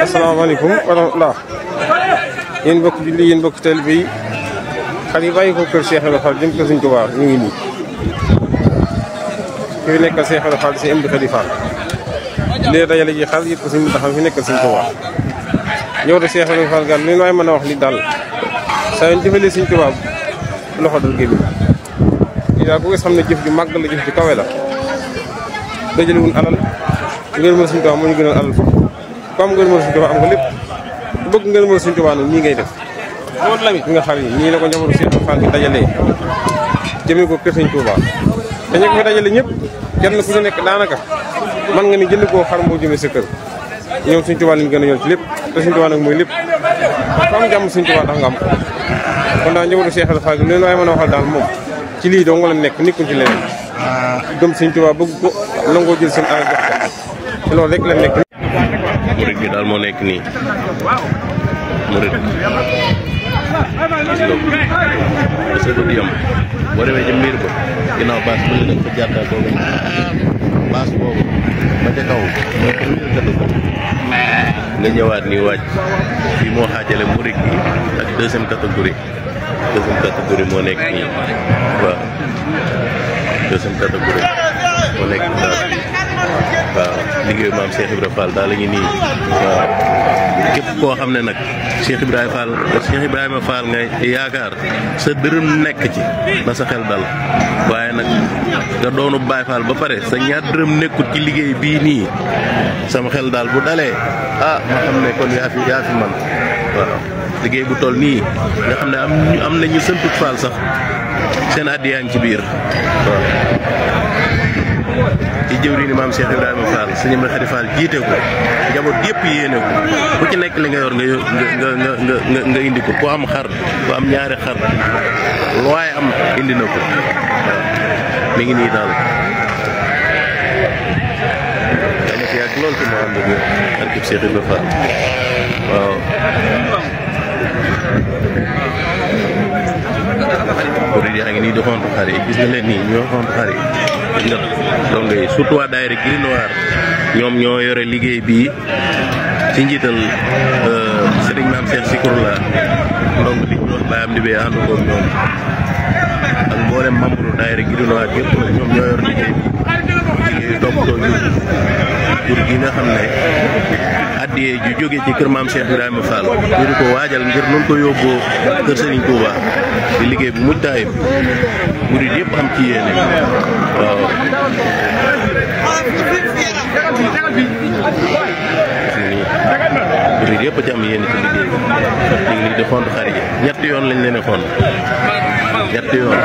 asalaamaaleykum wa rahmatulah. yéen mbokk julli yéen mbokk taalibe yi xar yi bàyyi ko kër Cheikh Ibra Fall jëm kër Sëñ Tuubaa ñu ngi nii. fi nekkal Cheikh Ibra Fall si Amdi Khady Fall. léegi dajale ji xar yëpp ko Sëñ Muntaxa fi nekkal Sëñ Tuubaa. ñëw de Cheikh Ibra Fall gan li waay mën a wax li daal saa yu ñu jëfalee Sëñ Tuubaa loxo dal génn. lii daal ku gis xam ne jëf ju màgg la jëf ju kawe la. dajale wuñ alal ngërëmal Sëñ Tuubaa moo ñu gënal alal foofu ku am ngërëmal Sëñ Tuubaa am nga lépp ku bëgg ngërëmal Sëñ Tuubaa nag nii ngay def loolu lamit nga xar yi ñii la ko njabootu Cheikh Ibra Fall bi dajalee jëmee ko kër Sëñ Tuubaa dañu ko fi dajale ñëpp kenn ku ci nekk daanaka man nga ni jënd koo xar moo jëmee sa kër ñoom Sëñ Tuubaa lañ gën a ñor ci lépp te Sëñ Tuubaa nag mooy lépp ku am jàmm Sëñ Tuubaa tax nga am ko kon daal njabootu Cheikh Ibra Fall bi leen waaye mën a waxal daal moom ci lii dong la nekk nikkuñ ci leneen gëm Sëñ Tuubaa bëgg ko nangoo jël seen alal jox ko te loolu rek la nekk. murid bi daal moo nekk nii murid gis nga di yam boo demee ca mbir ba ginnaaw baas bu la def fa jàkkaar boobu baas boobu ba ca kaw mooy première catégorie nga ñëwaat nii wàcc fii moo xaajale murid bi ak deuxième catégorie moo nekk nii waaw deuxième catégorie moo nekk baas bi waaw liggéeyu maam Cheikh Ibra Fall daal la ñu nii waaw képp koo xam ne nag Cheikh Ibrahima Fall nga yaakaar sa dërëm nekk ci na sa xel dal waaye nag nga doonu Baay Fall ba pare sa ñaar dërëm nekkut ci liggéey bii nii sama xel daal bu dalee ma xam ne kon yaa fi man waaw liggéey bu toll nii nga xam ne am na ñu sëntut Fall sax seen addiyaa ngi ci biir waaw ci jëwriñu maam Cheikh Ibrahima Fall sëñ Amdi Khady Fall jiite ko njaboot yëpp yéene ko ku ci nekk li nga yor nga indi ko ku am xar ku am ñaari xar lu waaye am indi na ko waaw mi ngi nii daal dana fi yàgg lool ci moo ànd bi arkib Cheikh Ibrahima Fall waaw murid yaa ngi nii di xontu xar yi gis nga leen nii ñoo xontu xar yi donc surtout waa daayira Gris Noir ñoom ñoo yore liggéey bii ci njiital sëriñ Maam Cheikh Sikurla donc li ñu wax Baye Amdi Bey ànd ko ñoom ak mboolem membre daayira Gris Noir yëpp ñoom ñoo yor liggéey bi liggéey toppatoo jur gi nga xam ne addiyee ju jóge ci kër maam Cheikh Ibrahima Fall ñu di ko waajal ngir nun ko yóbboo kër Serigne Touba di liggéey bu mujj taayib murid yëpp am ci yéene waaw murid yëpp ci am yéene ci liggéey bi ñu ngi nii di xont xar yi ñetti yoon lañ leen a xont ñetti yoon